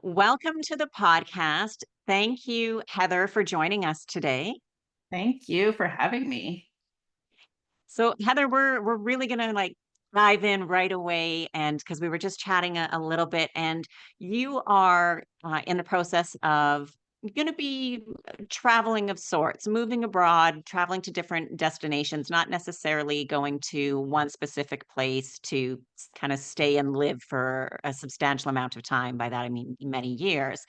welcome to the podcast. Thank you, Heather, for joining us today. Thank you for having me. So, Heather, we're really gonna dive in right away, and because we were just chatting a little bit, and you are in the process of going to be traveling of sorts, moving abroad, traveling to different destinations, not necessarily going to one specific place to kind of stay and live for a substantial amount of time. By that, I mean many years.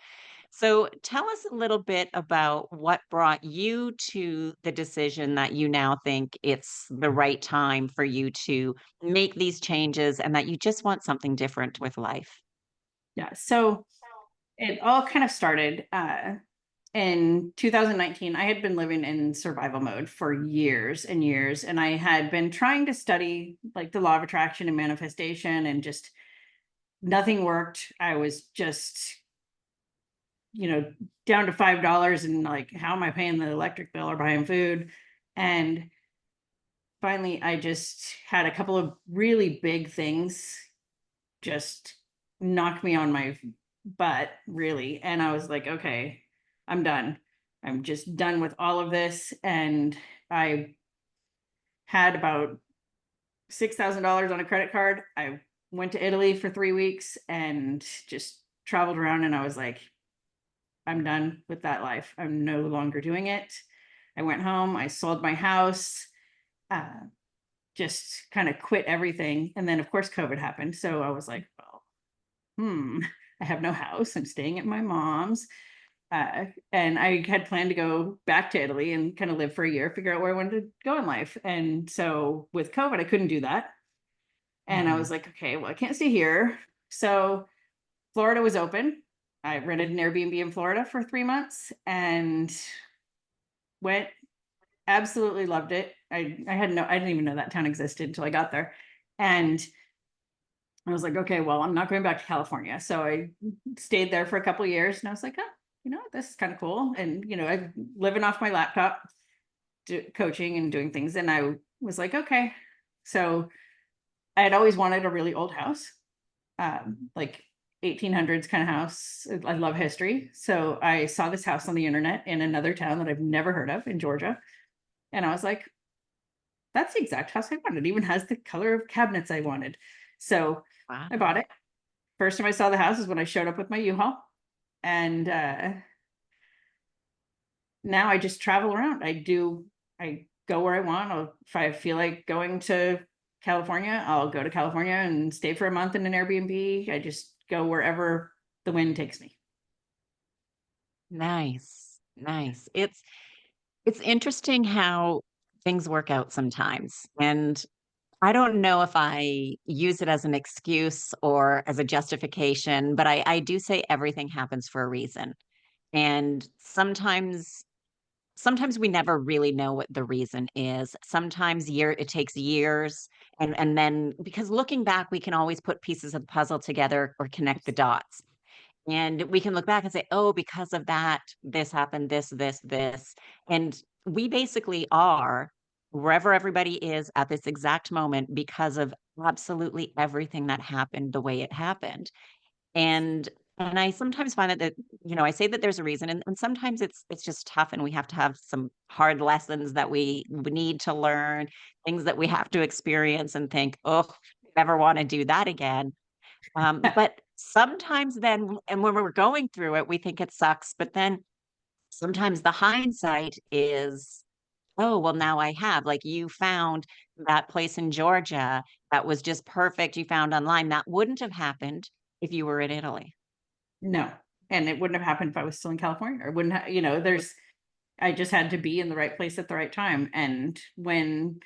So tell us a little bit about what brought you to the decision that you now think it's the right time for you to make these changes and that you just want something different with life. Yeah, so it all kind of started in 2019. I had been living in survival mode for years and years, and I had been trying to study like the law of attraction and manifestation, and just nothing worked. I was just, you know, down to $5 and like, how am I paying the electric bill or buying food? And finally, I just had a couple of really big things just knock me on my butt, really. And I was like, okay, I'm done. I'm just done with all of this. And I had about $6,000 on a credit card. I went to Italy for 3 weeks and just traveled around. And I was like, I'm done with that life. I'm no longer doing it. I went home. I sold my house. Uh, just kind of quit everything. And then, of course, COVID happened. So I was like, well, I have no house. I'm staying at my mom's. And I had planned to go back to Italy and kind of live for a year, figure out where I wanted to go in life. And so with COVID, I couldn't do that. And I Mhm. was like, okay, well, I can't stay here. So Florida was open. I rented an Airbnb in Florida for 3 months and went, absolutely loved it. I didn't even know that town existed until I got there. And I was like, okay, well, I'm not going back to California. So I stayed there for a couple of years, and I was like, oh, this is kind of cool. And, I'm living off my laptop, coaching and doing things. And I was like, okay. So I had always wanted a really old house, like 1800s kind of house. I love history. So I saw this house on the internet in another town that I've never heard of in Georgia. And I was like, that's the exact house I wanted. It even has the color of cabinets I wanted. So I bought Wow. it. First time I saw the house is when I showed up with my U-Haul. And now I just travel around. I go where I want. If I feel like going to California, I'll go to California and stay for a month in an Airbnb. I just go wherever the wind takes me. Nice. Nice. It's interesting how things work out sometimes. And I don't know if I use it as an excuse or as a justification, but I do say everything happens for a reason. And sometimes we never really know what the reason is. Sometimes it takes years, and then because looking back, we can always put pieces of the puzzle together or connect the dots. And we can look back and say, oh, because of that, this happened, this. And we basically are wherever everybody is at this exact moment because of absolutely everything that happened the way it happened. And I sometimes find that I say that there's a reason, and sometimes it's just tough, and we have to have some hard lessons that we need to learn, things that we have to experience and think, oh, never want to do that again. But sometimes then, and when we're going through it, we think it sucks, but then sometimes the hindsight is, oh, well, now I have. Like you found that place in Georgia that was just perfect. You found online that wouldn't have happened if you were in Italy. No. And it wouldn't have happened if I was still in California, or wouldn't have, I just had to be in the right place at the right time. And when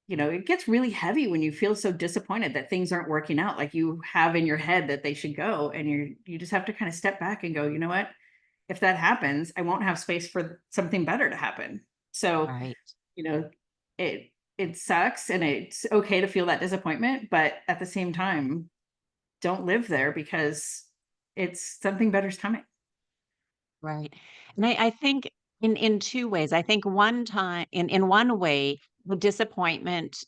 it gets really heavy when you feel so disappointed that things aren't working out like you have in your head that they should go. And you just have to kind of step back and go, you know what? If that happens, I won't have space for something better to happen. So, Right. you know, it it sucks and it's okay to feel that disappointment, but at the same time, don't live there because it's something better's coming. Right. And I think in two ways. I think one time in one way, the disappointment,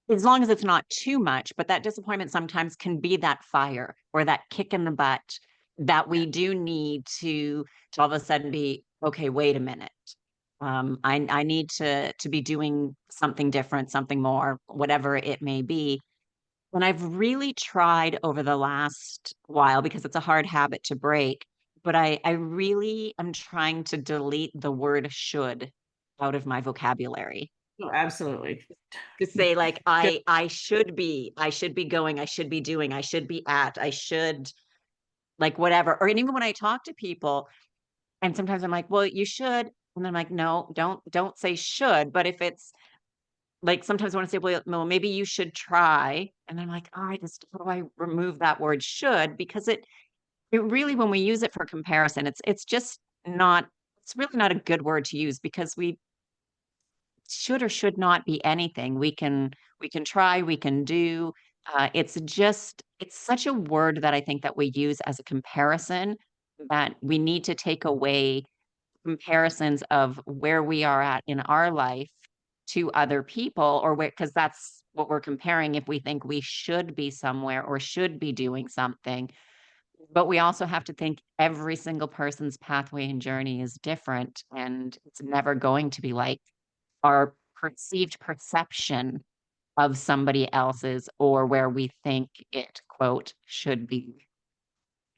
as long as it's not too much, but that disappointment sometimes can be that fire or that kick in the butt that Yeah. we do need to all of a sudden be, okay, wait a minute. I need to be doing something different, something more, whatever it may be. And I've really tried over the last while because it's a hard habit to break, but I really am trying to delete the word should out of my vocabulary. Oh, absolutely. To say like Should- I should be going, I should be doing, I should be at, I should like whatever. Or and even when I talk to people, and sometimes I'm like, well, you should. And then I'm like, no, don't say should. But if it's like sometimes I want to say, well, maybe you should try. And I'm like, oh, I just how do I remove that word should? Because it really when we use it for comparison, it's just not it's really not a good word to use because we should or should not be anything. We can try, we can do. It's just it's such a word that I think that we use as a comparison that we need to take away comparisons of where we are at in our life to other people or where because that's what we're comparing if we think we should be somewhere or should be doing something. But we also have to think every single person's pathway and journey is different and it's never going to be like our perceived perception of somebody else's or where we think it, quote, should be.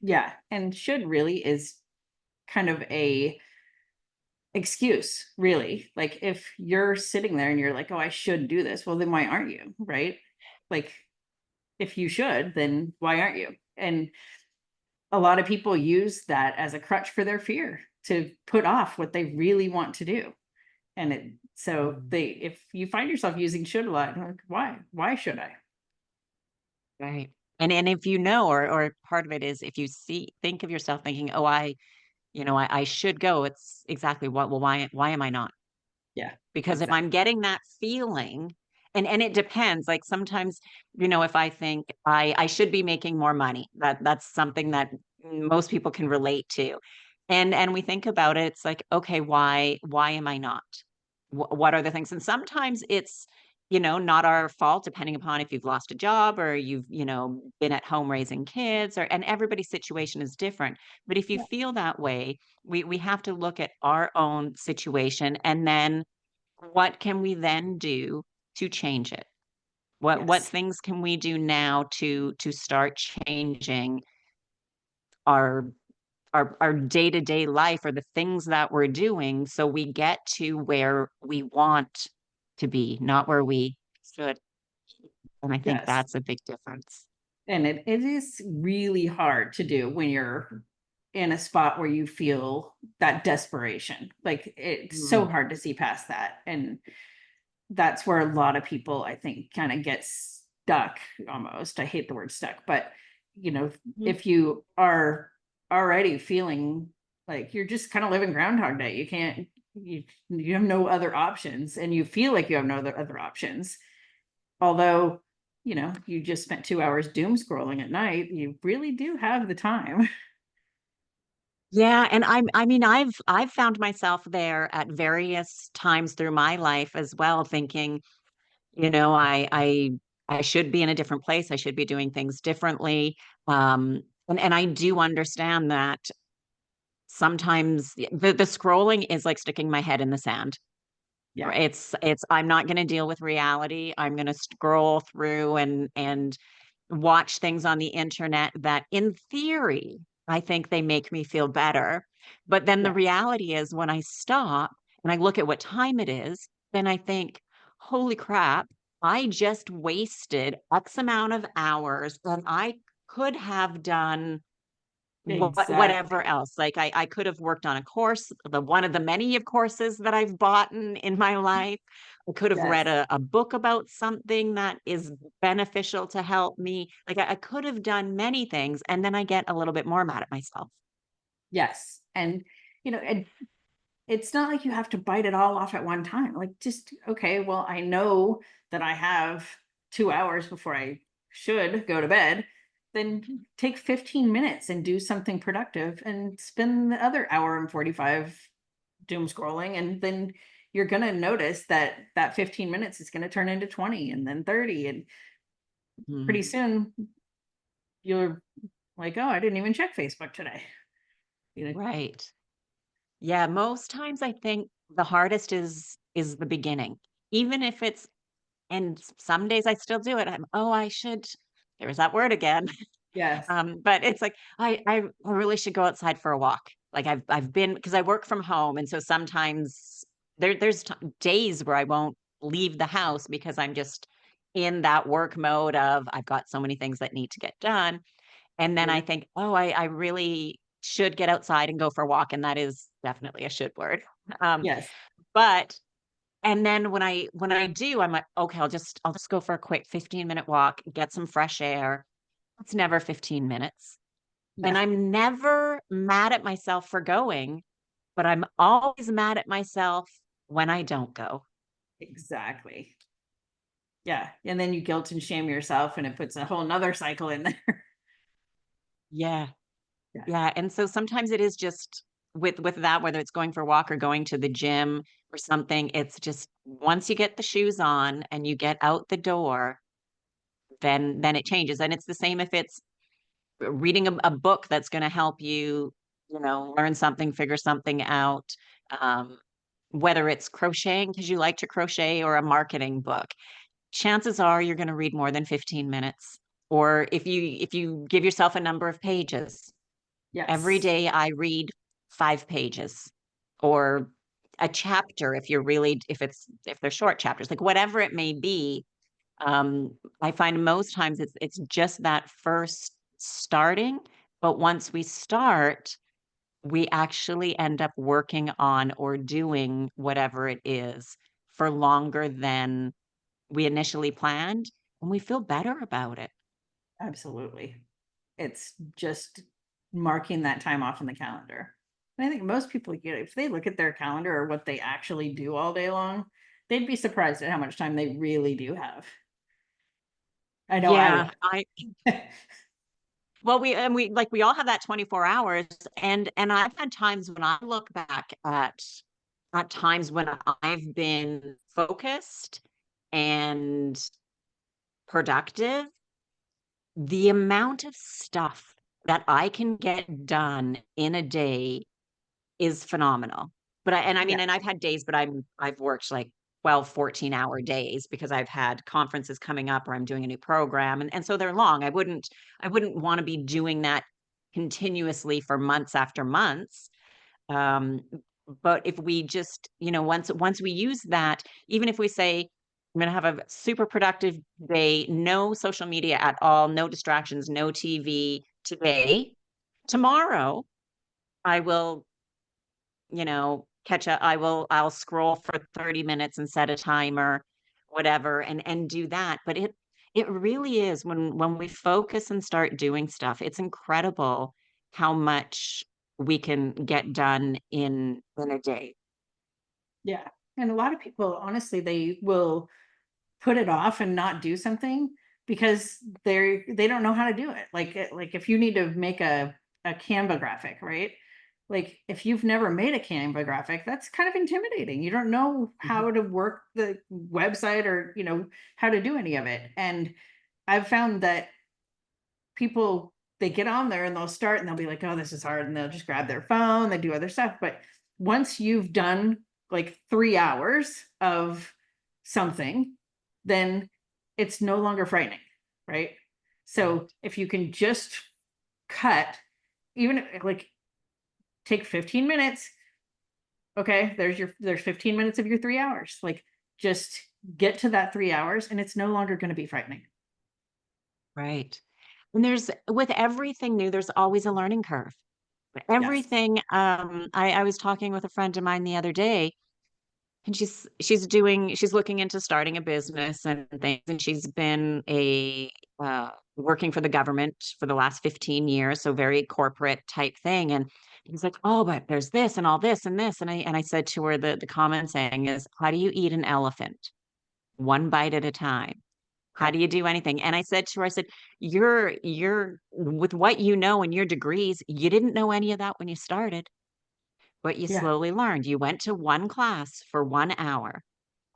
yeah. And should really is kind of a excuse, really. Like if you're sitting there and you're like, oh, I should do this, well, then why aren't you? Right? Like if you should, then why aren't you? And a lot of people use that as a crutch for their fear to put off what they really want to do. And it so Mm. they if you find yourself using should a lot, like, why should I? Right. And if you know, or part of it is if you see think of yourself thinking, oh, I should go, it's exactly what well, why am I not? Yeah, Because if exactly. I'm getting that feeling and it depends, like, sometimes, if I think I should be making more money, that's something that most people can relate to. And we think about it, it's like, "Okay, why am I not? What are the things?" And sometimes it's, not our fault, depending upon if you've lost a job or you've, been at home raising kids or and everybody's situation is different. But if you Yeah. feel that way, we have to look at our own situation and then what can we then do to change it? What Yes. things can we do now to start changing our our day-to-day life or the things that we're doing so we get to where we want to be, not where we should. And I think Yes. that's a big difference. And it is really hard to do when you're in a spot where you feel that desperation. Like it's so Mm, hard to see past that. And that's where a lot of people, I think, kind of get stuck almost. I hate the word stuck, but mhm. if you are already feeling like you're just kind of living Groundhog Day, you have no other options, and you feel like you have no other options. Although, you just spent 2 hours doom scrolling at night, you really do have the time. Yeah, and I mean, I've found myself there at various times through my life as well, thinking, You know, I should be in a different place. I should be doing things differently. And I do understand that sometimes the scrolling is like sticking my head in the sand. Yeah. It's I'm not going to deal with reality. I'm going to scroll through and watch things on the internet that in theory, I think they make me feel better. But then the Yeah. reality is when I stop and I look at what time it is, then I think, holy crap, I just wasted X amount of hours and I could have done whatever Exactly. else. Like I could have worked on a course, the one of the many of courses that I've bought in my life. I could have read Yes. a book about something that is beneficial to help me. Like I could have done many things, and then I get a little bit more mad at myself. Yes. And and it's not like you have to bite it all off at one time. Like, just, okay, well, I know that I have 2 hours before I should go to bed. Then take 15 minutes and do something productive and spend the other hour and 45 doom scrolling. And then you're going to notice that that 15 minutes is going to turn into 20 and then 30. And pretty Mhm. soon you're Like, oh, I didn't even check Facebook today. You know, Right. Yeah, most times I think the hardest is the beginning. Even if it's and some days I still do it. "Oh, I should" there's that word again. yes, But it's like, I really should go outside for a walk. Like, I've been because I work from home, and so sometimes there's days where I won't leave the house because I'm just in that work mode of, I've got so many things that need to get done, and then I absolutely. think, "Oh, I really should get outside and go for a walk," and that is definitely a should word. Um, Yes, but and then when I do, I'm like, "Okay, I'll just go for a quick 15-minute walk, get some fresh air." It's never 15 minutes. no, And I'm never mad at myself for going, but I'm always mad at myself when I don't go. exactly. Yeah. And then you guilt and shame yourself, and it puts a whole nother cycle in there. Yeah. Yeah. Yeah, and so sometimes it is just with that, whether it's going for a walk or going to the gym or something, it's just once you get the shoes on and you get out the door, then it changes, and it's the same if it's reading a book that's gonna help you, learn something, figure something out, um, whether it's crocheting because you like to crochet or a marketing book. Chances are you're gonna read more than 15 minutes, or if you give yourself a number of pages. Every Yes. day I read 5 pages or a chapter if they're short chapters, like, whatever it may be. I find most times it's just that first starting, but once we start, we actually end up working on or doing whatever it is for longer than we initially planned, and we feel better about it. Absolutely. It's just marking that time off in the calendar. And I think most people, if they look at their calendar or what they actually do all day long, they'd be surprised at how much time they really do have. I know I Yeah, would. I well, we all have that 24 hours, and I've had times when I look back at times when I've been focused and productive, the amount of stuff that I can get done in a day is phenomenal. I Yeah, mean, and I've had days, but I've worked like 12, 14-hour days because I've had conferences coming up or I'm doing a new program, and so they're long. I wouldn't wanna be doing that continuously for months after months. Um, but if we just, once we use that, even if we say, "I'm gonna have a super productive day, no social media at all, no distractions, no TV today. Tomorrow, I will, I'll scroll for 30 minutes and set a timer, whatever, and do that." But it really is when we focus and start doing stuff, it's incredible how much we can get done in a day. yeah. And a lot of people, honestly, they will put it off and not do something because they don't know how to do it. Like if you need to make a Canva graphic, right? Like if you've never made a Canva graphic, that's kind of intimidating. You don't know Mhm. how to work the website or, how to do any of it. And I've found that people, they get on there and they'll start and they'll be like, oh, this is hard, and they'll just grab their phone, they do other stuff. But once you've done like 3 hours of something, then it's no longer frightening, right? So Right. if you can just cut, even like take 15 minutes, okay, there's 15 minutes of your 3 hours. Like just get to that 3 hours and it's no longer going to be frightening. Right. And with everything new, there's always a learning curve. But Yes. everything, I was talking with a friend of mine the other day. And she's looking into starting a business and things, and she's been working for the government for the last 15 years, so very corporate type thing, and he's like, "Oh, but there's this and all this and this," and I said to her, the common saying is, "How do you eat an elephant? One bite at a time. How do Yep. you do anything?" And I said to her, I said, "You're with what you know and your degrees, you didn't know any of that when you started, but you Yeah, slowly learned. You went to one class for 1 hour,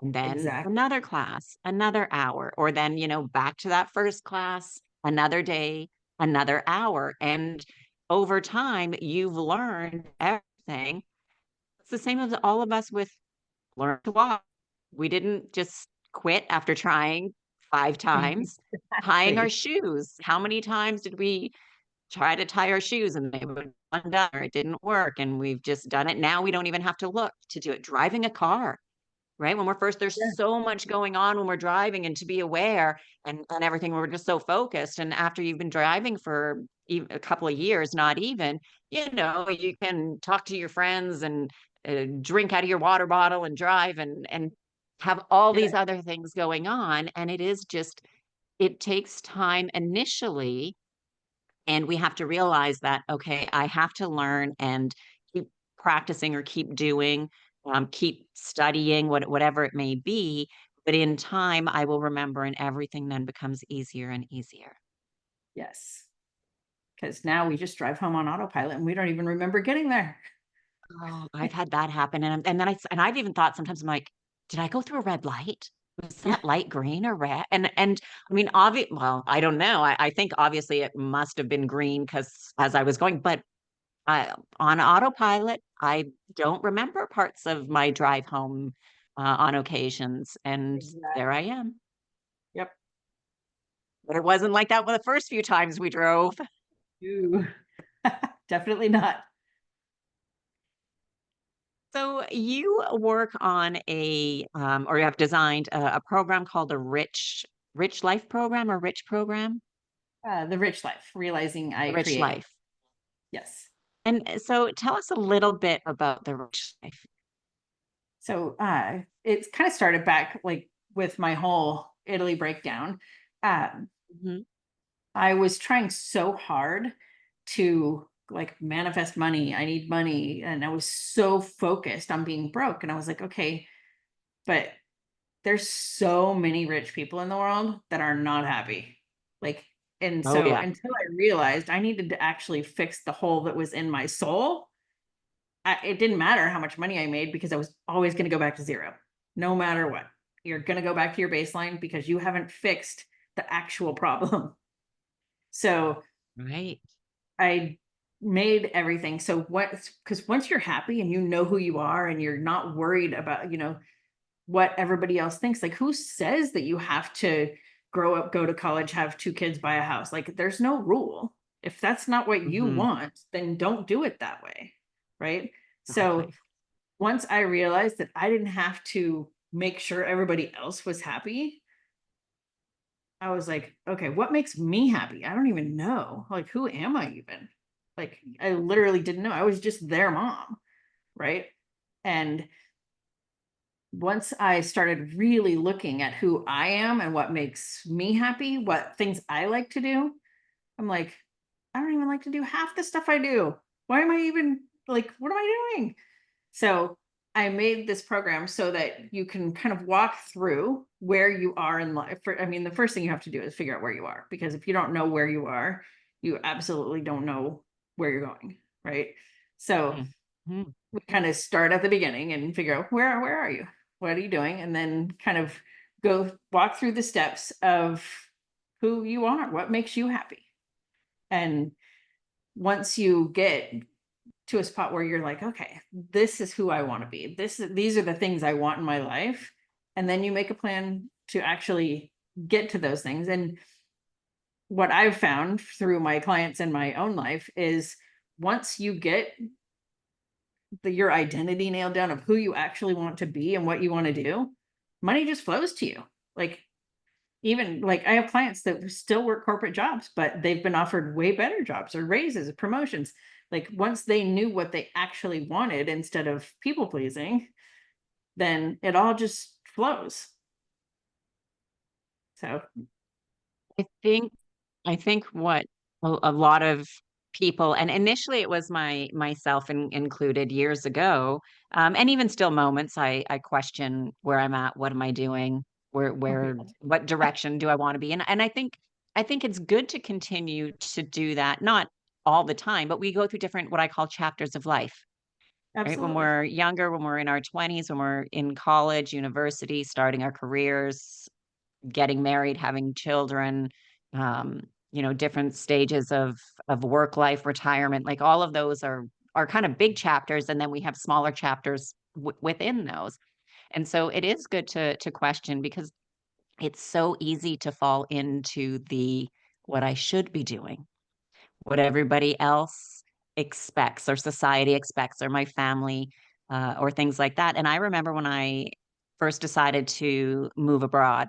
and then exactly. another class, another hour, or then, back to that first class, another day, another hour. And over time, you've learned everything. It's the same as all of us with learn to walk. We didn't just quit after trying 5 times. Tying our Exactly. shoes. How many times did we try to tie our shoes and they would undone or it didn't work? And we've just done it. Now we don't even have to look to do it. Driving a car, right? When we're first, there's Yeah. so much going on when we're driving, and to be aware and everything, we're just so focused. And after you've been driving for even a couple of years, not even, you can talk to your friends and drink out of your water bottle and drive and have all Yeah. these other things going on. And it is just, it takes time initially, and we have to realize that, okay, I have to learn and keep practicing or keep doing, keep studying, whatever it may be. But in time, I will remember, and everything then becomes easier and easier. Yes. Because now we just drive home on autopilot and we don't even remember getting there. Oh, I've had that happen, and then I've even thought sometimes, I'm like, did I go through a red light? Was Yeah. that light green or red? And I mean, well, I don't know. I think obviously it must have been green because as I was going, but on autopilot, I don't remember parts of my drive home on occasions, and there I Exactly. am. Yep. But it wasn't like that the first few times we drove. Ooh. Definitely not. So you work on or you have designed a program called the Rich Life program or Rich program, The rich life, realizing the I Rich create. Life. Yes. And so tell us a little bit about the Rich Life. So it's kind of started back like with my whole Italy breakdown. Um, Mhm. I was trying so hard to like manifest money. I need money. And I was so focused on being broke. And I was like, okay, but there's so many rich people in the world that are not happy. Like, and Oh so yeah. until I realized I needed to actually fix the hole that was in my soul, it didn't matter how much money I made because I was always going to go back to zero, no matter what. You're going to go back to your baseline because you haven't fixed the actual problem. So Right. I made everything. So what, because once you're happy and you know who you are and you're not worried about, what everybody else thinks, like who says that you have to grow up, go to college, have 2 kids, buy a house? Like there's no rule. If that's not what you Hmm. want, then don't do it that way. Right. So Exactly. once I realized that I didn't have to make sure everybody else was happy, I was like, okay, what makes me happy? I don't even know. Like, who am I even? Like, I literally didn't know. I was just their mom. Right. And once I started really looking at who I am and what makes me happy, what things I like to do, I'm like, I don't even like to do half the stuff I do. Why am I even like, what am I doing? So I made this program so that you can kind of walk through where you are in life. I mean, the first thing you have to do is figure out where you are, because if you don't know where you are, you absolutely don't know where you're going, right? So Mhm. we kind of start at the beginning and figure out where are you? What are you doing? And then kind of go walk through the steps of who you are, what makes you happy. And once you get to a spot where you're like, okay, this is who I want to be. These are the things I want in my life. And then you make a plan to actually get to those things. And what I've found through my clients in my own life is once you get your identity nailed down of who you actually want to be and what you want to do, money just flows to you. Like even like I have clients that still work corporate jobs, but they've been offered way better jobs or raises, promotions. Like once they knew what they actually wanted instead of people pleasing, then it all just flows. So I think I think what a lot of people, and initially it was myself included years ago, and even still moments I question where I'm at, what am I doing, what direction do I want to be in? And I think it's good to continue to do that, not all the time, but we go through different what I call chapters of life. Right? When absolutely. we're younger, when we're in our 20s, when we're in college, university, starting our careers, getting married, having children, um, different stages of work life, retirement, like all of those are kind of big chapters, and then we have smaller chapters within those. And so it is good to question, because it's so easy to fall into the what I should be doing, what everybody else expects or society expects or my family, or things like that. And I remember when I first decided to move abroad,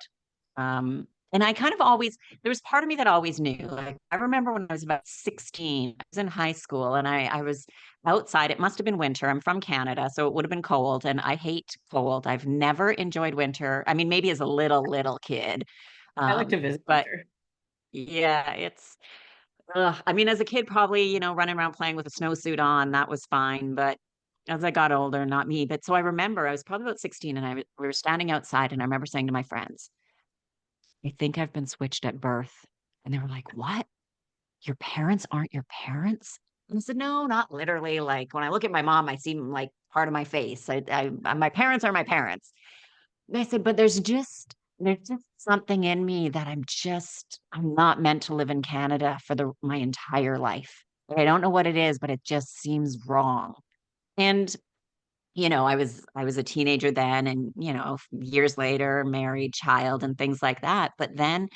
and I kind of always, there was part of me that always knew. Like, I remember when I was about 16, I was in high school, and I was outside. It must have been winter. I'm from Canada, so it would have been cold, and I hate cold. I've never enjoyed winter. I mean, maybe as a little kid. I like to Um, visit but winter. yeah, I mean, as a kid, probably, running around playing with a snowsuit on, that was fine. But as I got older, not me. But so I remember I was probably about 16, and we were standing outside, and I remember saying to my friends, I think I've been switched at birth. And they were like, what? Your parents aren't your parents? And I said, no, not literally. Like, when I look at my mom, I see like part of my face. My parents are my parents. And I said, but there's just something in me that I'm not meant to live in Canada for my entire life. I don't know what it is, but it just seems wrong. And I was a teenager then, and years later, married, child, and things like that. But then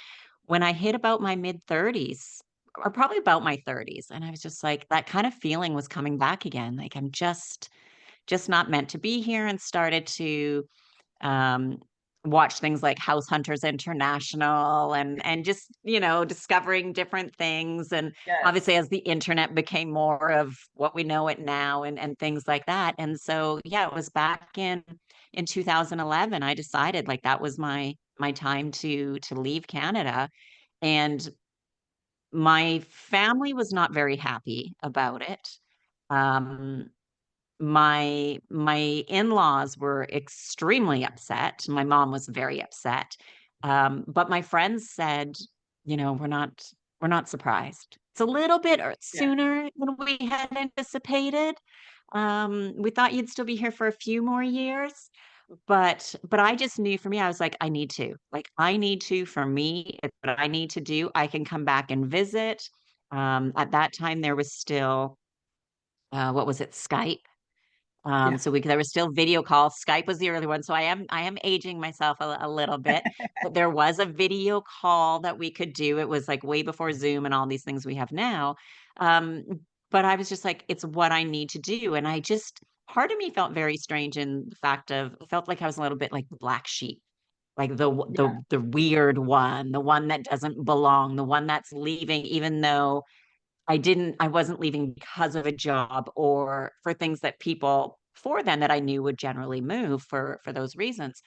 when I hit about my mid 30s, or probably about my 30s, and I was just like, that kind of feeling was coming back again. Like, I'm just not meant to be here, and started to um, watch things like House Hunters International, and just, discovering different things. And obviously, Yes. as the internet became more of what we know it now, and things like that. And so, yeah, it was back in 2011, I decided like that was my time to leave Canada. And my family was not very happy about it. Um, my in-laws were extremely upset. My mom was very upset. But my friends said, we're not surprised. It's a little bit Yeah. sooner than we had anticipated. We thought you'd still be here for a few more years, but I just knew, for me, I was like, I need to, for me, it's what I need to do. I can come back and visit. At that time, there was still, what was it, Skype? Yeah. So there was still video calls. Skype was the early one. So I am aging myself a little bit, but there was a video call that we could do. It was like way before Zoom and all these things we have now. Um, but I was just like, it's what I need to do. And part of me felt very strange in the fact of, I felt like I was a little bit like the black sheep, like Yeah. the weird one, the one that doesn't belong, the one that's leaving, even though I wasn't leaving because of a job or for things that people before then that I knew would generally move for those reasons.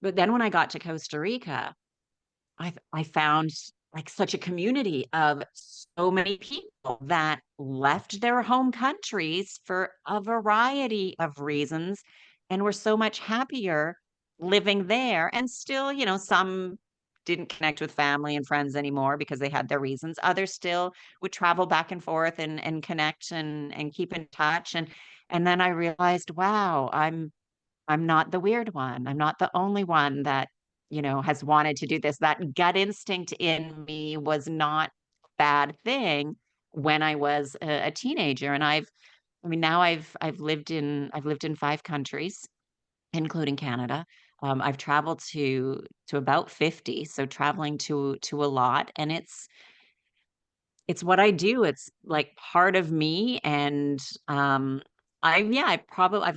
But then when I got to Costa Rica, I found like such a community of so many people that left their home countries for a variety of reasons and were so much happier living there. And still, some didn't connect with family and friends anymore because they had their reasons. Others still would travel back and forth and connect and keep in touch. And then I realized, wow, I'm not the weird one. I'm not the only one that, has wanted to do this. That gut instinct in me was not a bad thing when I was a teenager. And I mean, now I've lived in 5 countries, including Canada. I've traveled to about 50, so traveling to a lot, and it's what I do. It's like part of me. And I've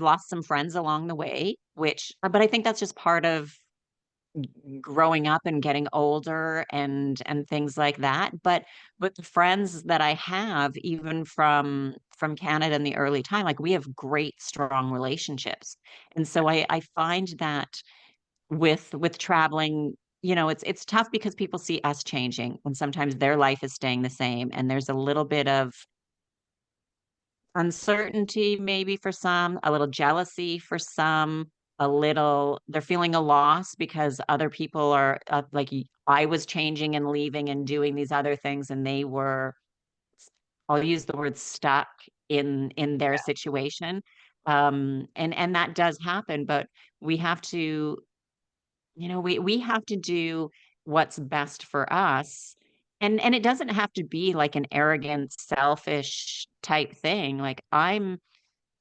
lost some friends along the way, but I think that's just part of growing up and getting older and things like that. But the friends that I have, even from Canada in the early time, like, we have great, strong relationships. And so I find that with traveling, it's tough because people see us changing, and sometimes their life is staying the same, and there's a little bit of uncertainty maybe for some, a little jealousy for some, they're feeling a loss because other people are, I was changing and leaving and doing these other things, and they were, I'll use the word, stuck in their Yeah. situation. And that does happen, but we have to, we have to do what's best for us. And it doesn't have to be like an arrogant, selfish type thing. Like I'm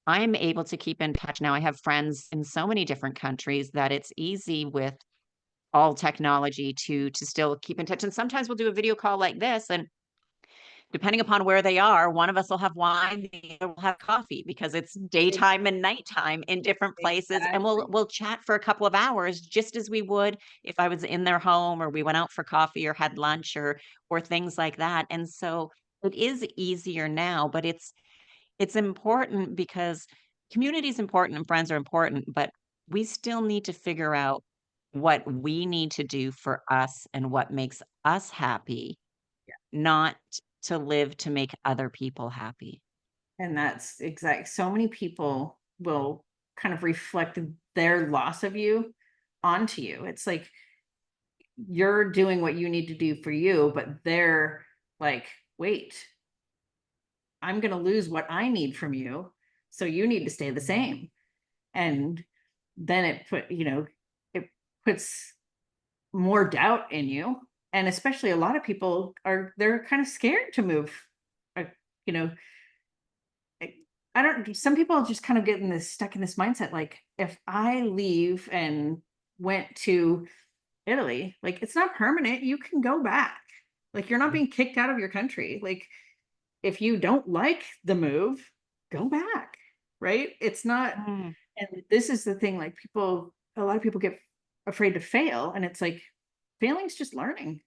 able to keep in touch now. I have friends in so many different countries that it's easy with all technology to still keep in touch. And sometimes we'll do a video call like this, and depending upon where they are, one of us will have wine, the other will have coffee because it's daytime and nighttime in different places. And we'll Exactly. we'll chat for a couple of hours just as we would if I was in their home or we went out for coffee or had lunch or things like that. And so it is easier now, but it's important because community is important and friends are important, but we still need to figure out what we need to do for us and what makes us happy, not to live to make other people happy. And that's exact. So many people will kind of reflect their loss of you onto you. It's like you're doing what you need to do for you, but they're like, wait, I'm going to lose what I need from you. So you need to stay the same. And then it puts more doubt in you. And especially a lot of people they're kind of scared to move. Uh, you know, I don't, some people just kind of get in this stuck in this mindset. Like if I leave and went to Italy, like it's not permanent. You can go back. Like you're not being kicked out of your country. Like if you don't like the move, go back. Right. It's not, Mm. and this is the thing, like a lot of people get afraid to fail. And it's like failing's just learning.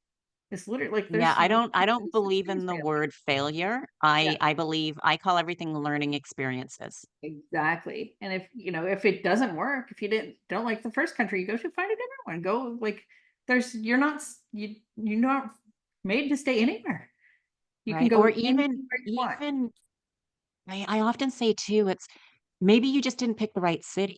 It's literally like Yeah, I don't there's such believe thing as in the failing. word failure. Yeah. I believe I call everything learning experiences. Exactly. And if it doesn't work, if you don't like the first country you go to, find a different one. Go like you're not made to stay anywhere. You can Right? Or go even anywhere you want. even I often say too, it's maybe you just didn't pick the right city.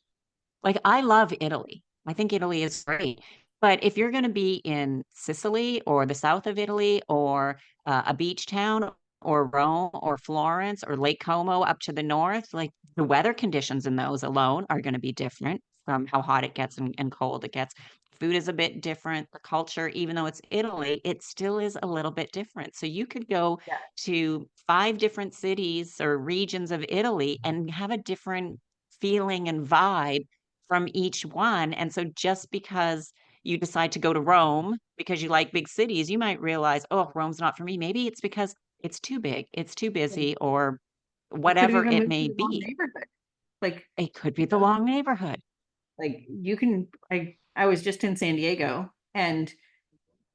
Like, I love Italy. I think Italy is great. But if you're gonna be in Sicily or the south of Italy or, a beach town or Rome or Florence or Lake Como up to the north, like, the weather conditions in those alone are gonna be different from how hot it gets and cold it gets. Food is a bit different. The culture, even though it's Italy, it still is a little bit different. So you could go Yeah. to 5 different cities or regions of Italy and have a different feeling and vibe from each one. And so just because you decide to go to Rome because you like big cities, you might realize, oh, Rome's not for me. Maybe it's because it's too big, it's too And busy, or you could have whatever even it moved to may the wrong be. neighborhood. Like, It could be you the know, wrong neighborhood. like you can I was just in San Diego and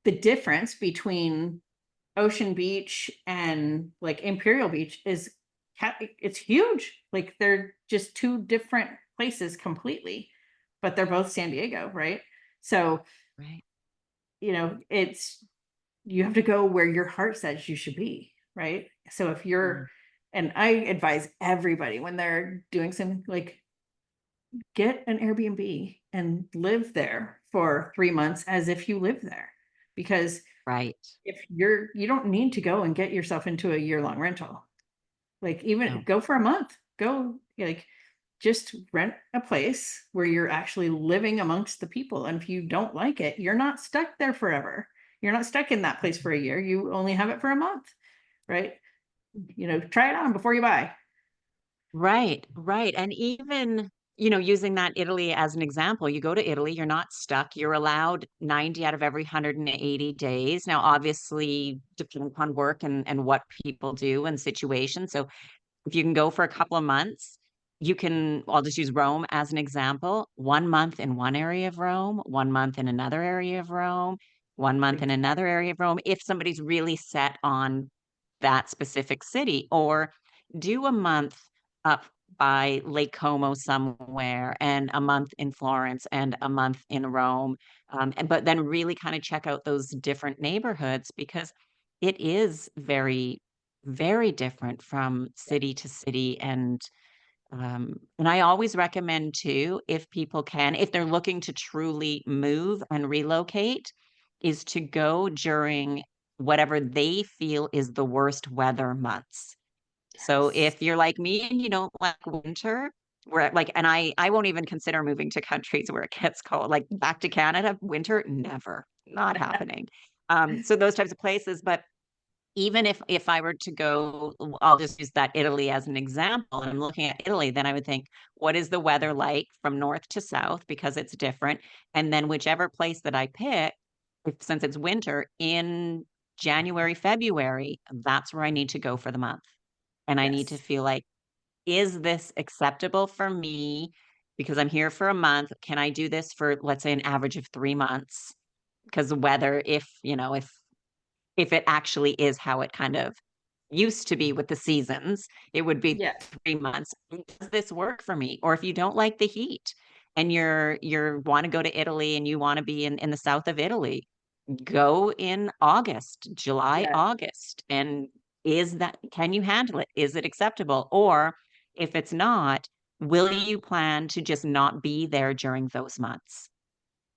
the difference between Ocean Beach and like Imperial Beach is it's huge. Like they're just two different places completely, but they're both San Diego, right? So, Right. it's you have to go where your heart says you should be, right? So if Mm. you're and I advise everybody when they're doing something like get an Airbnb and live there for 3 months as if you live there. Because Right. if you don't need to go and get yourself into a year-long rental. Like even No. go for a month. Go like just rent a place where you're actually living amongst the people. And if you don't like it, you're not stuck there forever. You're not stuck in that place for a year. You only have it for a month, right? Try it on before you buy. Right, right. And even, using that Italy as an example, you go to Italy, you're not stuck. You're allowed 90 out of every 180 days. Now, obviously, depending upon work and what people do and situations. So if you can go for a couple of months, I'll just use Rome as an example. 1 month in one area of Rome, 1 month in another area of Rome, 1 month in another area of Rome, if somebody's really set on that specific city, or do a month up by Lake Como somewhere, and a month in Florence, and a month in Rome. But then really kind of check out those different neighborhoods because it is very, very different from city to city. And I always recommend too, if people can, if they're looking to truly move and relocate, is to go during whatever they feel is the worst weather months. So Yes. if you're like me and you don't like winter, where like, and I won't even consider moving to countries where it gets cold, like back to Canada, winter, never, not happening. So those types of places. But even if I were to go, I'll just use that Italy as an example. And I'm looking at Italy, then I would think, what is the weather like from north to south? Because it's different. And then whichever place that I pick, since it's winter, in January, February, that's where I need to go for the month. And I need to Yes. feel like, is this acceptable for me? Because I'm here for a month. Can I do this for, let's say, an average of 3 months? Because the weather, if it actually is how it kind of used to be with the seasons, it would be Yeah. 3 months. Does this work for me? Or if you don't like the heat and you're want to go to Italy and you want to be in the south of Italy, go in August, July, Yeah. August. And can you handle it? Is it acceptable? Or if it's not, will you plan to just not be there during those months?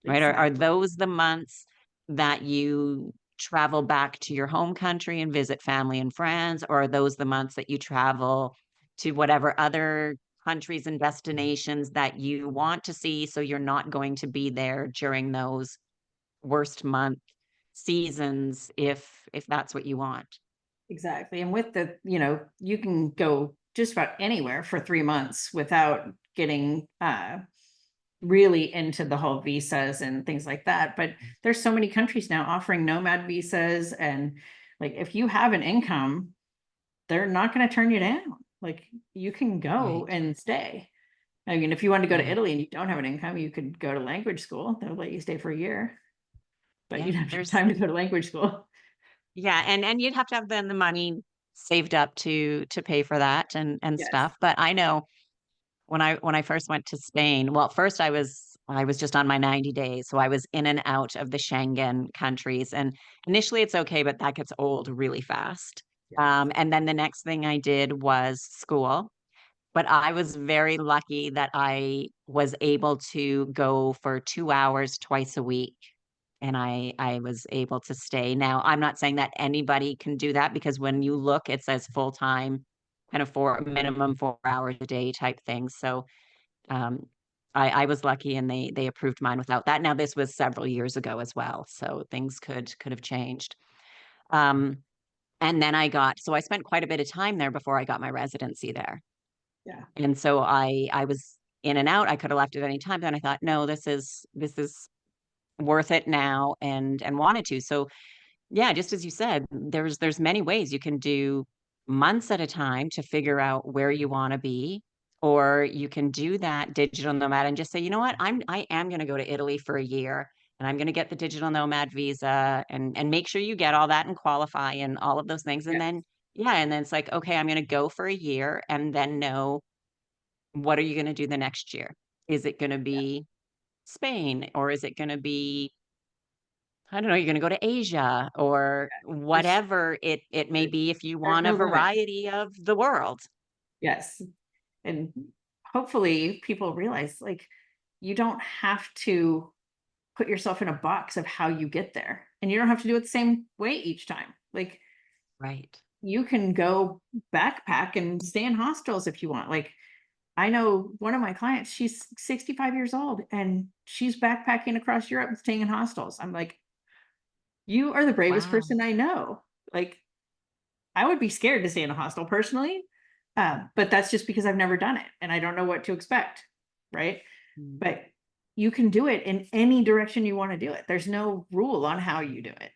Right? Are Exactly. those the months that you travel back to your home country and visit family and friends? Or are those the months that you travel to whatever other countries and destinations that you want to see? So you're not going to be there during those worst month seasons if that's what you want. Exactly. And with the, you can go just about anywhere for 3 months without getting really into the whole visas and things like that. But there's so many countries now offering nomad visas. And like if you have an income, they're not going to turn you down. Like you can go Right. and stay. I mean, if you want to go to Yeah. Italy and you don't have an income, you could go to language school. They'll let you stay for a year, but Yeah. you'd have to have There's time to go to language school. yeah, and you'd have to have then the money saved up to pay for that and Yes. stuff. But I know when I first went to Spain, well, first I was just on my 90 days, so I was in and out of the Schengen countries, and initially it's okay, but that gets old really fast. Yes. And then the next thing I did was school, but I was very lucky that I was able to go for 2 hours twice a week. And I was able to stay. Now, I'm not saying that anybody can do that because when you look, it says full time, kind of for minimum 4 hours a day type thing. So um, I was lucky and they approved mine without that. Now, this was several years ago as well, so things could have changed. Um, and then so I spent quite a bit of time there before I got my residency there. Yeah. And so I was in and out. I could have left at any time. Then I thought, no, this is worth it now and wanted to. So yeah, just as you said, there's many ways you can do months at a time to figure out where you want to be, or you can do that digital nomad and just say, you know what, I am going to go to Italy for a year and I'm going to get the digital nomad visa and make sure you get all that and qualify and all of those things. And Yeah. then yeah, and then it's like, okay, I'm going to go for a year and then know what are you going to do the next year? Is it going to Yeah. be Spain or is it going to be I don't know, you're gonna go to Asia or There's, whatever it may there- be if you there's want a no limit. variety of the world. Yes. And hopefully people realize like you don't have to put yourself in a box of how you get there. And you don't have to do it the same way each time. Like Right. you can go backpack and stay in hostels if you want. Like I know one of my clients, she's 65 years old and she's backpacking across Europe and staying in hostels. I'm like, you are the bravest Wow. person I know. Like I would be scared to stay in a hostel personally. But that's just because I've never done it and I don't know what to expect. Right. Mm. But you can do it in any direction you want to do it. There's no rule on how you do it.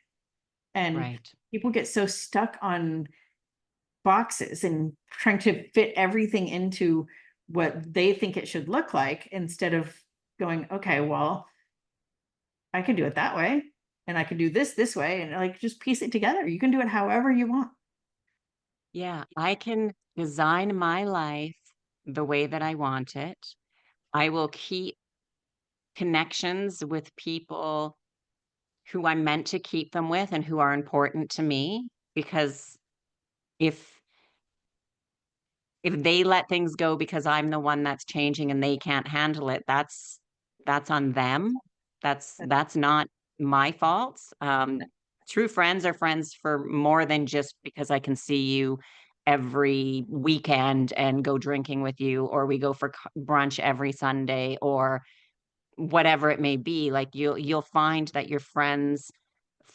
And Right. people get so stuck on boxes and trying to fit everything into what they think it should look like instead of going, okay, well, I can do it that way and I can do this way and like just piece it together. You can do it however you want. Yeah, I can design my life the way that I want it. I will keep connections with people who I'm meant to keep them with and who are important to me because if if they let things go because I'm the one that's changing and they can't handle it, that's on them. That's not my fault. True friends are friends for more than just because I can see you every weekend and go drinking with you, or we go for brunch every Sunday, or whatever it may be. Like you'll find that your friends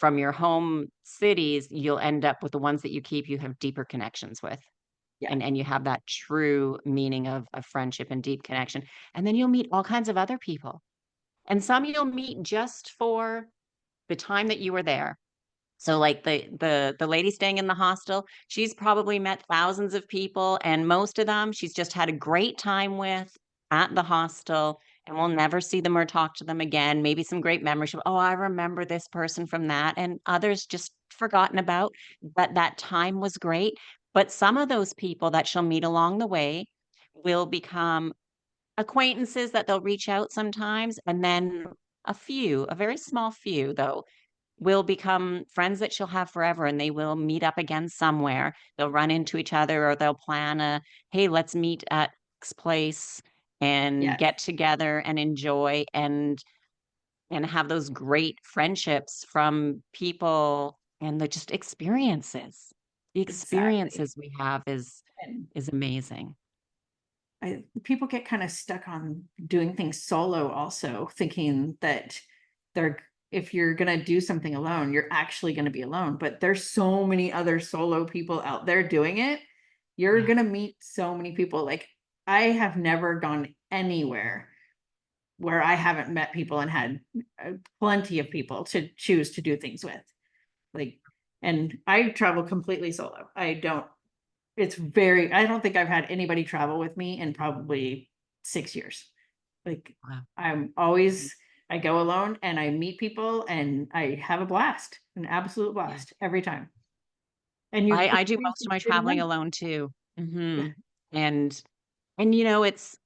from your home cities, you'll end up with the ones that you keep, you have deeper connections with. Yeah. And you have that true meaning of friendship and deep connection. And then you'll meet all kinds of other people. And some you'll meet just for the time that you were there. So like the lady staying in the hostel, she's probably met thousands of people, and most of them she's just had a great time with at the hostel, and we'll never see them or talk to them again. Maybe some great memories. Oh, I remember this person from that, and others just forgotten about. But that time was great. But some of those people that she'll meet along the way will become acquaintances that they'll reach out sometimes, and then a very small few though, will become friends that she'll have forever, and they will meet up again somewhere. They'll run into each other, or they'll plan hey, let's meet at X place and Yes, get together and enjoy and have those great friendships from people and the just experiences. The exactly. experiences we have And is amazing. people get kind of stuck on doing things solo also, thinking that they're if you're going to do something alone, you're actually going to be alone. But there's so many other solo people out there doing it. You're Yeah. going to meet so many people. Like, I have never gone anywhere where I haven't met people and had plenty of people to choose to do things with. Like, and I travel completely solo. I don't think I've had anybody travel with me in probably 6 years. Like, Wow. I'm always, I go alone and I meet people and I have a blast, an absolute Yeah. blast every time. And you I do create most of some my good traveling memories. alone too. Yeah. And it's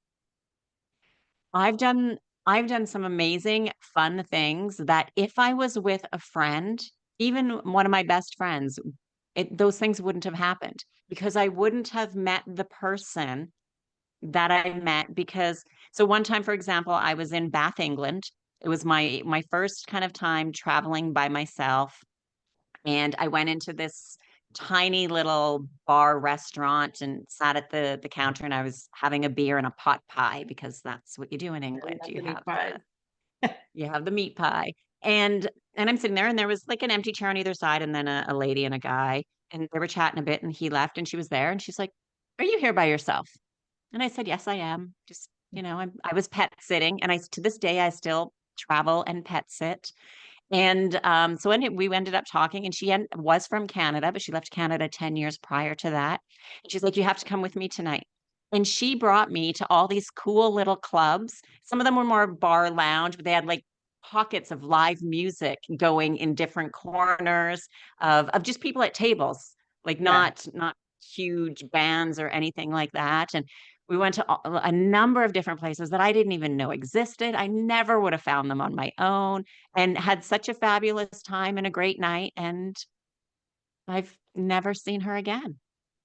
I've done I've done some amazing fun things that if I was with a friend, even one of my best friends, those things wouldn't have happened because I wouldn't have met the person that I met because so one time, for example, I was in Bath, England. It was my first kind of time traveling by myself. And I went into this tiny little bar restaurant and sat at the counter, and I was having a beer and a pot pie because that's what you do in I England. love the meat pies. You have the meat pie. And I'm sitting there, and there was like an empty chair on either side and then a lady and a guy, and they were chatting a bit, and he left and she was there, and she's like, "Are you here by yourself?" And I said, "Yes, I am. Just, I was pet sitting, and to this day I still travel and pet sit." And, so we ended up talking, and was from Canada, but she left Canada 10 years prior to that. And she's like, "You have to come with me tonight." And she brought me to all these cool little clubs. Some of them were more bar lounge, but they had, like, pockets of live music going in different corners of just people at tables, like, Yeah. not huge bands or anything like that. And we went to a number of different places that I didn't even know existed. I never would have found them on my own and had such a fabulous time and a great night, and I've never seen her again.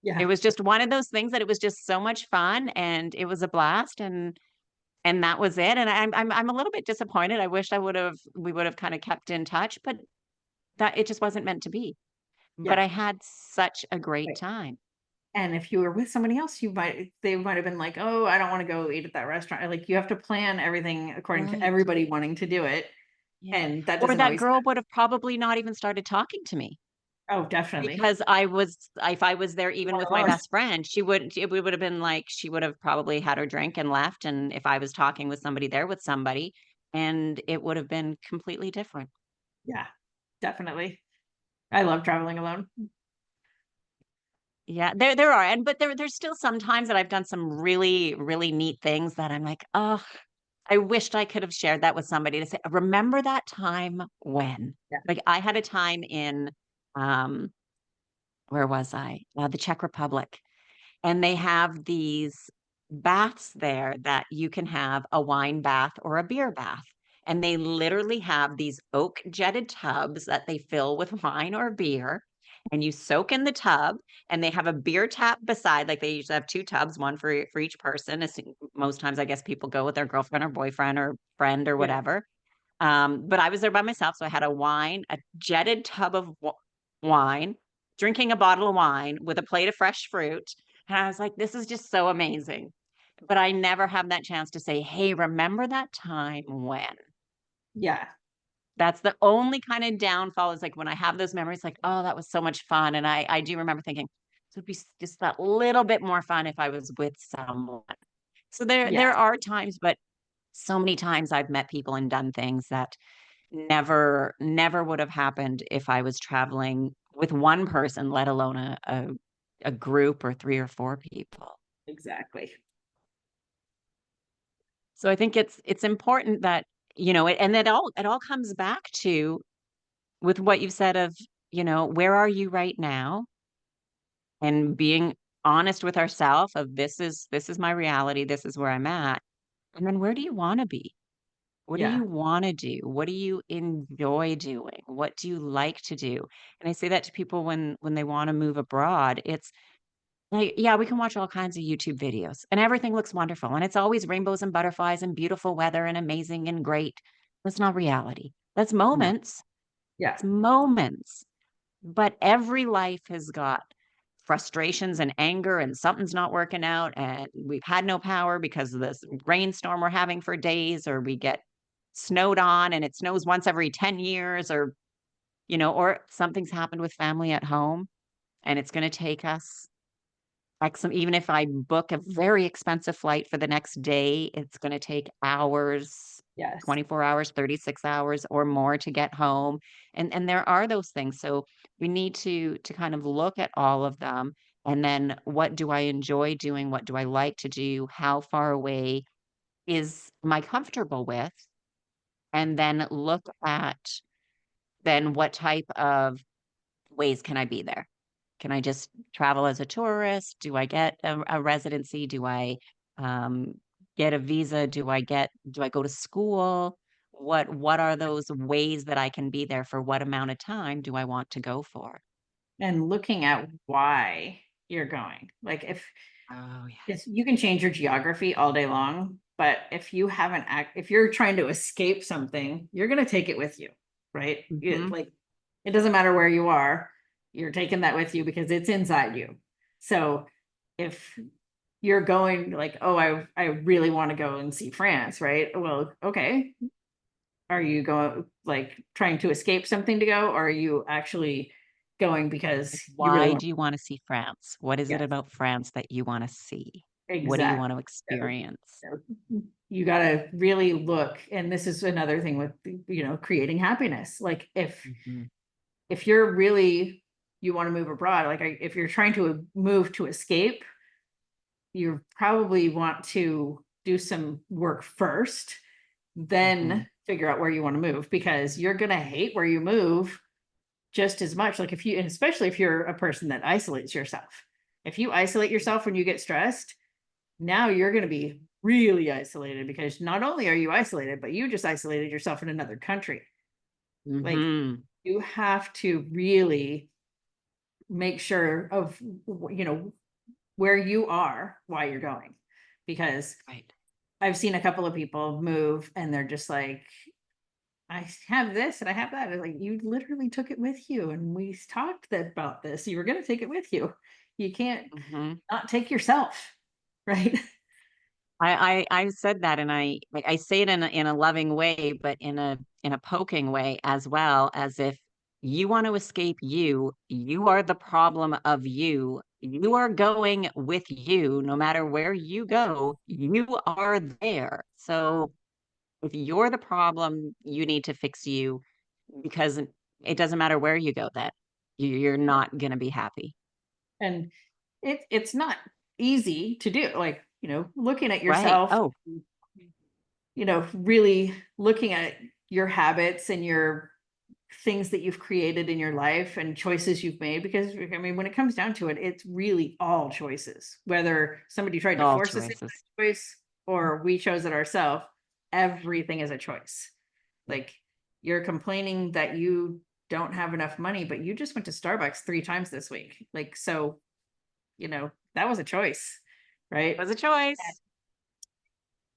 It Yeah. was just one of those things that it was just so much fun, and it was a blast, and that was it, and I'm a little bit disappointed. I wish we would have kinda kept in touch, but that it just wasn't meant to be. But Yeah. I had such a great Right. time. And if you were with somebody else, they might have been like, "Oh, I don't want to go eat at that restaurant." Like, you have to plan everything according to Right. everybody wanting to do it. Yeah. And that Or doesn't that always girl would have probably not even started talking to me. Oh, definitely. Because if I was there You even weren't with my alone. best friend, it would have been like she would have probably had her drink and left, and if I was talking with somebody there with somebody, and it would have been completely different. Yeah, definitely. I love traveling alone. Yeah, there are, but there's still some times that I've done some really, really neat things that I'm like, "Oh, I wished I could have shared that with somebody to say, 'Remember that time when?'" Yeah. Like, I had a time in, um, where was I? The Czech Republic. And they have these baths there that you can have a wine bath or a beer bath. And they literally have these oak jetted tubs that they fill with wine or beer. And you soak in the tub, and they have a beer tap beside. Like they usually have two tubs, one for each person. Most times, I guess people go with their girlfriend or boyfriend or friend or Yeah. whatever. But I was there by myself, so I had a jetted tub of wine, drinking a bottle of wine with a plate of fresh fruit, and I was like, "This is just so amazing." But I never have that chance to say, "Hey, remember that time when?" Yeah. That's the only kind of downfall is like when I have those memories, like, oh, that was so much fun. And I do remember thinking, "This would be just that little bit more fun if I was with someone." So there Yeah, are times, but so many times I've met people and done things that never would have happened if I was traveling with one person, let alone a group or 3 or 4 people. exactly. So I think it's important that, and it all comes back to with what you've said of, where are you right now? And being honest with ourselves of this is my reality, this is where I'm at. And then where do you wanna be? What do Yeah. you wanna do? What do you enjoy doing? What do you like to do? And I say that to people when they wanna move abroad. It's like, yeah, we can watch all kinds of YouTube videos, and everything looks wonderful, and it's always rainbows and butterflies and beautiful weather and amazing and great. That's not reality. That's No. moments. Yeah. It's moments. But every life has got frustrations and anger, and something's not working out, and we've had no power because of this rainstorm we're having for days, or we get snowed on and it snows once every 10 years, or something's happened with family at home, and it's going to take us like even if I book a very expensive flight for the next day, it's going to take hours, Yes. 24 hours, 36 hours or more to get home. And there are those things. So we need to kind of look at all of them, and then what do I enjoy doing? What do I like to do? How far away is am I comfortable with? And then look at then what type of ways can I be there? Can I just travel as a tourist? Do I get a residency? Do I um, get a visa? Do I go to school? What are those ways that I can be there for what amount of time do I want to go for? And looking at why you're going. Like Oh yeah. if you can change your geography all day long, but if you haven't if you're trying to escape something, you're going to take it with you, right? Hmm. Like it doesn't matter where you are, you're taking that with you because it's inside you. So if you're going like, oh, I really want to go and see France, right? Well, okay. Are you going like trying to escape something to go, or are you actually going Like, because you really why want? do you want to see France? What is it Yes, about France that you want to see? What do you want exactly. to So, experience? you got to really look, and this is another thing with creating happiness. Like Hmm. if you're really you want to move abroad, like if you're trying to move to escape, you probably want to do some work first, Hmm. then figure out where you want to move because you're going to hate where you move just as much. Like if you, and especially if you're a person that isolates yourself, if you isolate yourself when you get stressed, now you're going to be really isolated because not only are you isolated, but you just isolated yourself in another country. Like Hmm. you have to really make sure of, where you are while you're going. Because Right. I've seen a couple of people move and they're just like, I have this and I have that. Like you literally took it with you, and we talked about this. You were going to take it with you. You can't Hmm. not take yourself, right? I said that, and I say it in a loving way, but in a poking way as well, as if you want to escape you, you are the problem of you. You are going with you, no matter where you go, you are there. So if you're the problem, you need to fix you because it doesn't matter where you go, that you're not going to be happy. And it's not easy to do. Like looking at Right. yourself, Oh, really looking at your habits and your things that you've created in your life and choices you've made, because I mean when it comes down to it, it's really all choices, whether somebody tried to all force us into choices. a choice or we chose it ourselves. Everything is a choice. Like you're complaining that you don't have enough money, but you just went to Starbucks 3 times this week. Like so, that was a choice, right? Was a choice.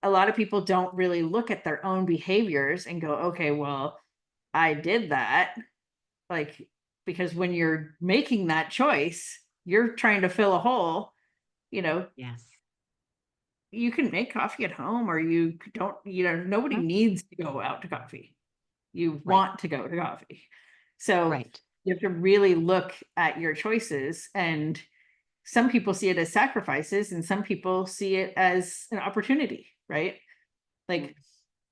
A lot of people don't really look at their own behaviors and go, okay, well, I did that. Like, because when you're making that choice, you're trying to fill a hole, you know, Yes. you can make coffee at home, or you don't, nobody Mhm. needs to go out to coffee. You Right. want to go to coffee. So Right. you have to really look at your choices, and some people see it as sacrifices and some people see it as an opportunity, right? Like,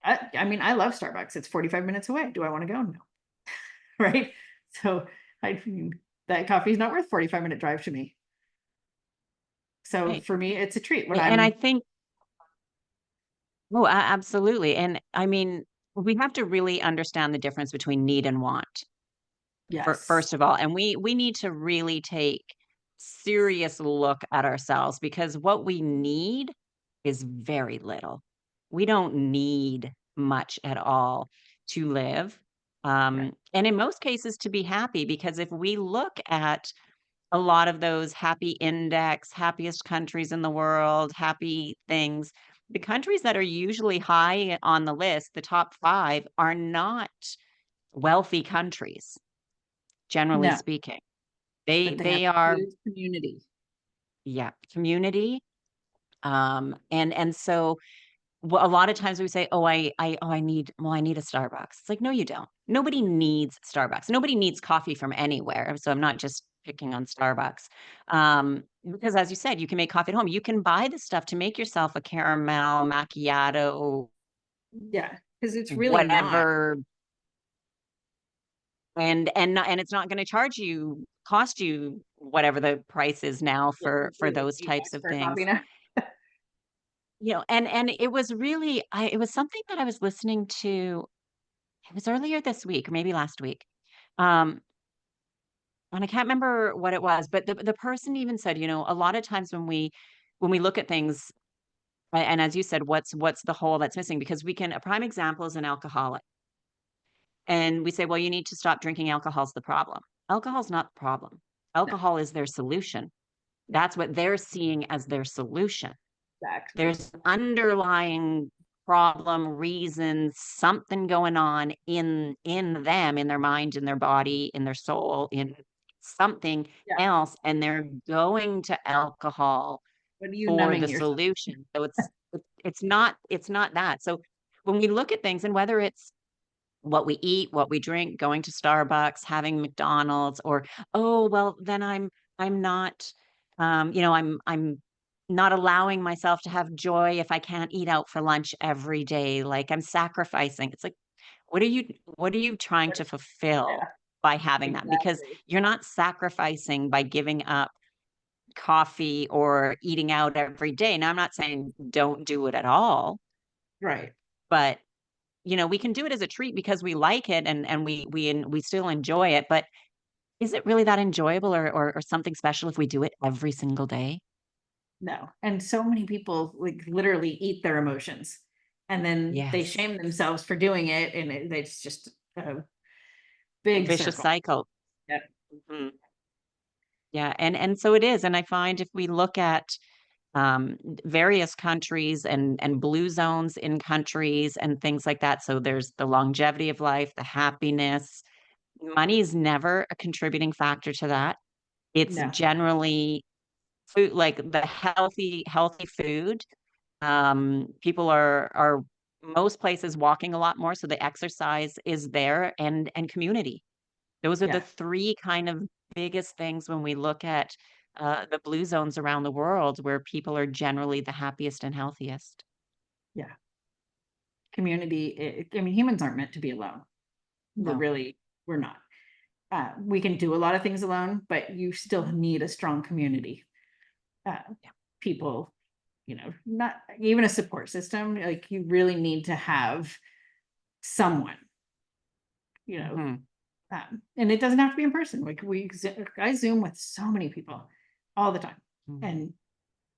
I mean, I love Starbucks. It's 45 minutes away. Do I want to go? No. Right. So I that coffee is not worth 45-minute drive to me. So Right. for me, it's a treat when And I I'm, think, oh, absolutely. And I mean, we have to really understand the difference between need and want. yes, First of all, and we need to really take serious look at ourselves because what we need is very little. We don't need much at all to live, right. and in most cases to be happy, because if we look at a lot of those happy index, happiest countries in the world, happy things, the countries that are usually high on the list, the top 5, are not wealthy countries, generally No, speaking. but they have They are, huge community. yeah, community, and so, well, a lot of times we say, "Oh, I need well, I need a Starbucks." It's like, "No, you don't." Nobody needs Starbucks. Nobody needs coffee from anywhere, so I'm not just picking on Starbucks, because as you said, you can make coffee at home. You can buy the stuff to make yourself a caramel macchiato, Yeah, because it's really not. whatever, and it's not gonna cost you whatever the price is now Yeah, for it's like those types $8 of for a things. coffee now. And it was really it was something that I was listening to, it was earlier this week, or maybe last week, um, and I can't remember what it was, but the person even said, a lot of times when we look at things, and as you said, what's the hole that's missing? Because a prime example is an alcoholic, and we say, well, you need to stop drinking. Alcohol's the problem. Alcohol's not the problem. No, Alcohol is their solution. That's what they're seeing as their solution. exactly. There's underlying problem, reasons, something going on in them, in their mind, in their body, in their soul, in something Yeah. else, and they're going to alcohol What are you for the numbing yourself? solution. So it's not that. So when we look at things, and whether it's what we eat, what we drink, going to Starbucks, having McDonald's, or, "Oh, well, then I'm not, I'm not allowing myself to have joy if I can't eat out for lunch every day, like, I'm sacrificing." It's like, what are you trying to fulfill Yeah, by having that? Because exactly. you're not sacrificing by giving up coffee or eating out every day. Now, I'm not saying don't do it at all, Right. but we can do it as a treat because we like it and we still enjoy it, but is it really that enjoyable or something special if we do it every single day? No. And so many people like literally eat their emotions and then they Yes. shame themselves for doing it. And it's just a A big vicious circle. cycle. Yeah. Mhm. Yeah, and so it is, and I find if we look at, various countries and blue zones in countries and things like that, so there's the longevity of life, the happiness. Money is never a contributing factor to that. It's No. generally food, like the healthy food. People are most places walking a lot more, so the exercise is there, and community. Those are the Yeah. 3 kind of biggest things when we look at, the blue zones around the world where people are generally the happiest and healthiest. Yeah. Community. I mean, humans aren't meant to be alone. We're No. really, we're not. We can do a lot of things alone, but you still Mhm. need a strong community. Uh, Yeah. People, not even a support system. Like you really need to have someone, you know, Mhm. and it doesn't have to be in person. Like I Zoom with so many people all the time, Mhm. and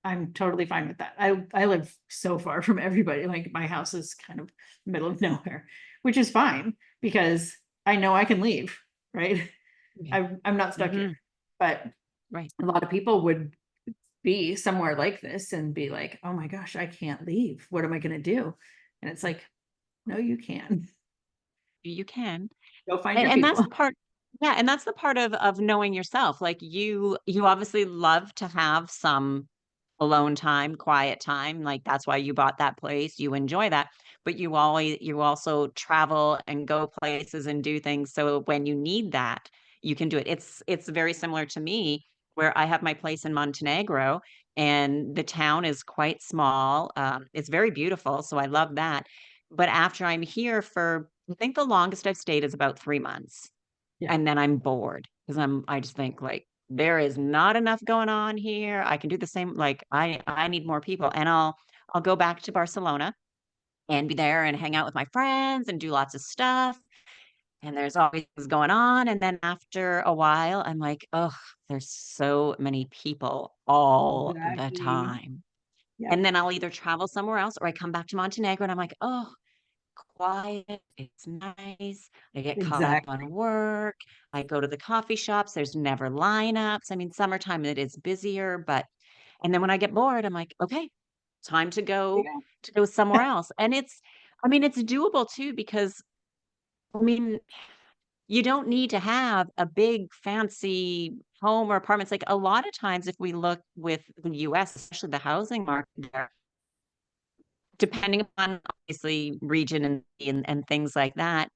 I'm totally fine with that. I live so far from everybody. Like my house is kind of middle of nowhere, which is fine because I know I can leave. Right, Yeah. I'm not stuck here. Mhm. But Right. a lot of people would be somewhere like this and be like, "Oh my gosh, I can't leave. What am I going to do?" And it's like, no, you can You can. go find And your and that's people. the part, yeah, and that's the part of knowing yourself. Like, you obviously love to have some alone time, quiet time, like, that's why you bought that place, you enjoy that, but you also travel and go places and do things, so when you need that, you can do it. It's very similar to me, where I have my place in Montenegro, and the town is quite small, it's very beautiful, so I love that, but after I'm here for I think the longest I've stayed is about 3 months. Yeah. And then I'm bored because I just think like there is not enough going on here. I can do the same. Like I need more people, and I'll go back to Barcelona and be there and hang out with my friends and do lots of stuff. And there's always things going on. And then after a while, I'm like, oh, there's so many people all the Exactly. time. Yep. And then I'll either travel somewhere else or I come back to Montenegro and I'm like, oh, quiet, it's nice. I get caught up on Exactly. work. I go to the coffee shops. There's never lineups. I mean, summertime it is busier, but and then when I get bored, I'm like, okay, time Yeah. to go somewhere else. And I mean, it's doable too because I mean, you don't need to have a big fancy home or apartments. Like a lot of times, if we look with the US, especially the housing market there, depending upon obviously region and things like that,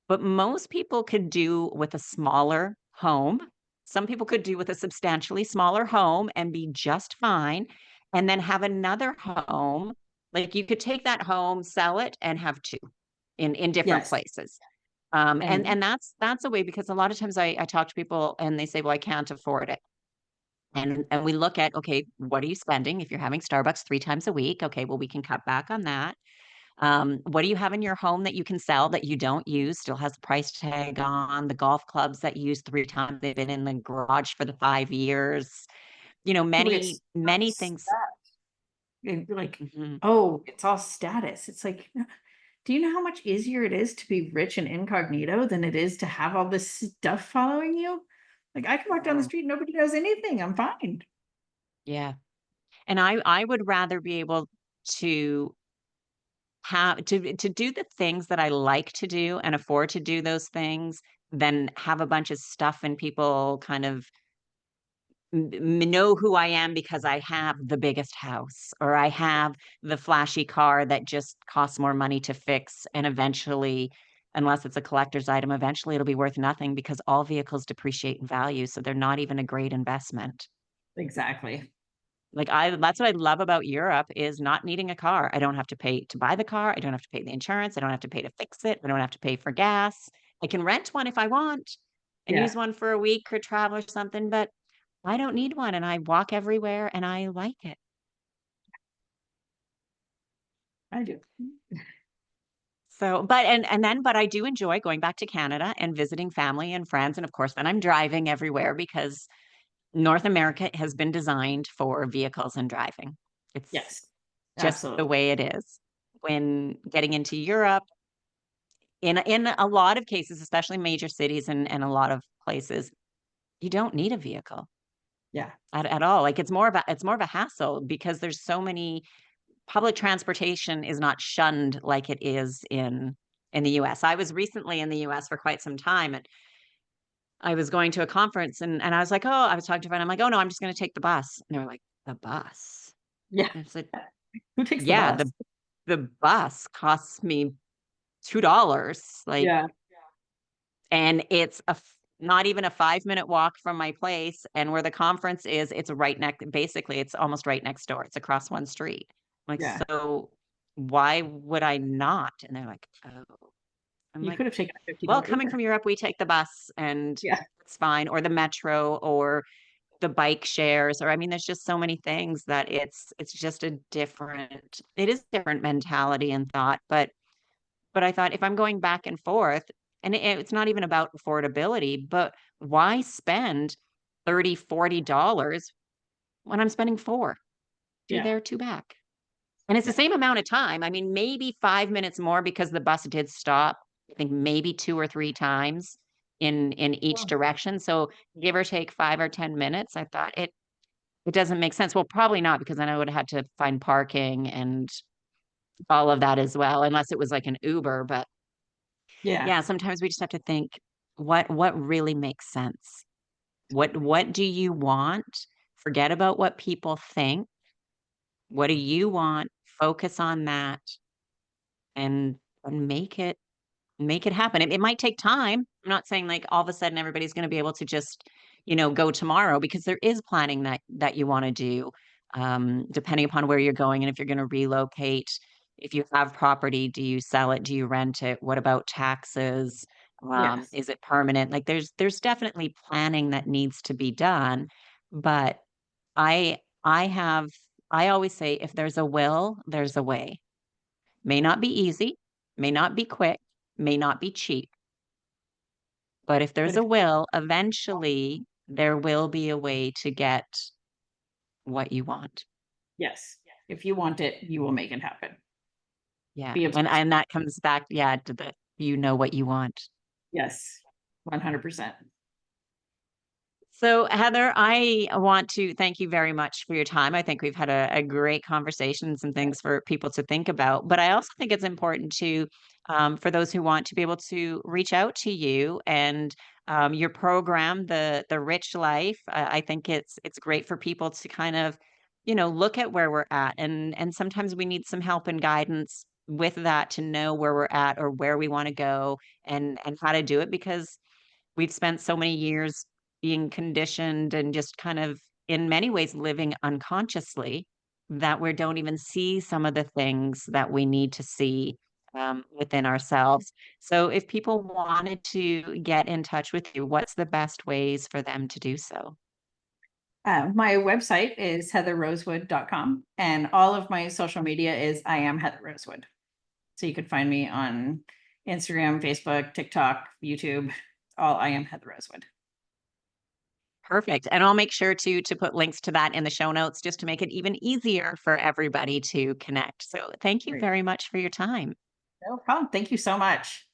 but most people could do with a smaller home. Some people could do with a substantially smaller home and be just fine, and then have another home. Like you could take that home, sell it, and have two in different Yes. places. And And that's a way because a lot of times I talk to people and they say, "Well, I can't afford it." And we look at, okay, what are you spending? If you're having Starbucks 3 times a week, okay, well, we can cut back on that. What do you have in your home that you can sell that you don't use, still has the price tag on, the golf clubs that you use 3 times, they've been in the garage for the 5 years. You know, people get many, so many things. upset. And be like, Mhm. oh, it's all status. It's like, do you know how much easier it is to be rich and incognito than it is to have all this stuff following you? Like I can walk down the Oh, street, nobody knows anything. I'm fine. yeah. And I would rather be able to to do the things that I like to do and afford to do those things than have a bunch of stuff and people kind of know who I am because I have the biggest house or I have the flashy car that just costs more money to fix. And eventually, unless it's a collector's item, eventually it'll be worth nothing because all vehicles depreciate in value. So they're not even a great investment. Exactly. Like that's what I love about Europe is not needing a car. I don't have to pay to buy the car. I don't have to pay the insurance. I don't have to pay to fix it. I don't have to pay for gas. I can rent one if I want and Yeah, use one for a week or travel or something, but I don't need one and I walk everywhere and I like it. I do. So, but and then but I do enjoy going back to Canada and visiting family and friends and of course then I'm driving everywhere because North America has been designed for vehicles and driving. It's Yes, just the absolutely. way it is. When getting into Europe, in a lot of cases, especially major cities and a lot of places, you don't need a vehicle Yeah. at all. Like it's more of a hassle because there's so many public transportation is not shunned like it is in the US. I was recently in the US for quite some time and I was going to a conference and I was like, "Oh," I was talking to a friend. I'm like, "Oh no, I'm just going to take the bus." And they were like, "The bus?" Yeah. And I said, Who takes the "Yeah, bus? the bus costs me $2 like Yeah. and it's not even a 5-minute walk from my place and where the conference is, it's right next basically it's almost right next door. It's across one street. I'm like, Yeah. "So why would I not?" And they're like, "Oh." I'm You like, could have taken a "Well, $50 coming Uber. from Europe, we take the bus and Yeah. it's fine or the metro or the bike shares or I mean, there's just so many things that it's just a different it is a different mentality and thought, but I thought if I'm going back and forth, and it's not even about affordability, but why spend 30, $40 when I'm spending 4? 2 Yeah. there, 2 back. And it's the Yeah. same amount of time. I mean, maybe 5 minutes more because the bus did stop, I think maybe 2 or 3 times in each Oh, direction. So give or take 5 or 10 minutes. I thought it doesn't make sense. Well, probably not because then I would have had to find parking and all of that as well, unless it was like an Uber, but yeah. yeah, sometimes we just have to think, what really makes sense? What do you want? Forget about what people think What do you want? Focus on that and make it happen. It might take time. I'm not saying like all of a sudden everybody's going to be able to just, go tomorrow because there is planning that you want to do, depending upon where you're going and if you're going to relocate. If you have property, do you sell it? Do you rent it? What about taxes? Yes. Is it permanent? Like there's definitely planning that needs to be done. But I have I always say if there's a will, there's a way. May not be easy, may not be quick, may not be cheap, but if But there's if, a will, eventually there will be a way to get what you want. yes, if you want it, you will make it happen. Yeah. Be And obsessed. and that comes back, yeah, to the you know what you want. Yes, 100%. So, Heather, I want to thank you very much for your time. I think we've had a great conversation and some things for people to think about. But I also think it's important to, for those who want to be able to reach out to you and your program, the Rich Life. I think it's great for people to kind of, look at where we're at, and sometimes we need some help and guidance with that to know where we're at or where we want to go and how to do it because we've spent so many years being conditioned and just kind of in many ways living unconsciously that we don't even see some of the things that we need to see within ourselves. So if people wanted to get in touch with you, what's the best ways for them to do so? My website is heatherrosewood.com, and all of my social media is I am Heather Rosewood. So you could find me on Instagram, Facebook, TikTok, YouTube, all I am Heather Rosewood. Perfect. And I'll make sure to put links to that in the show notes just to make it even easier for everybody to connect. So thank you Great. very much for your time. No problem. Thank you so much.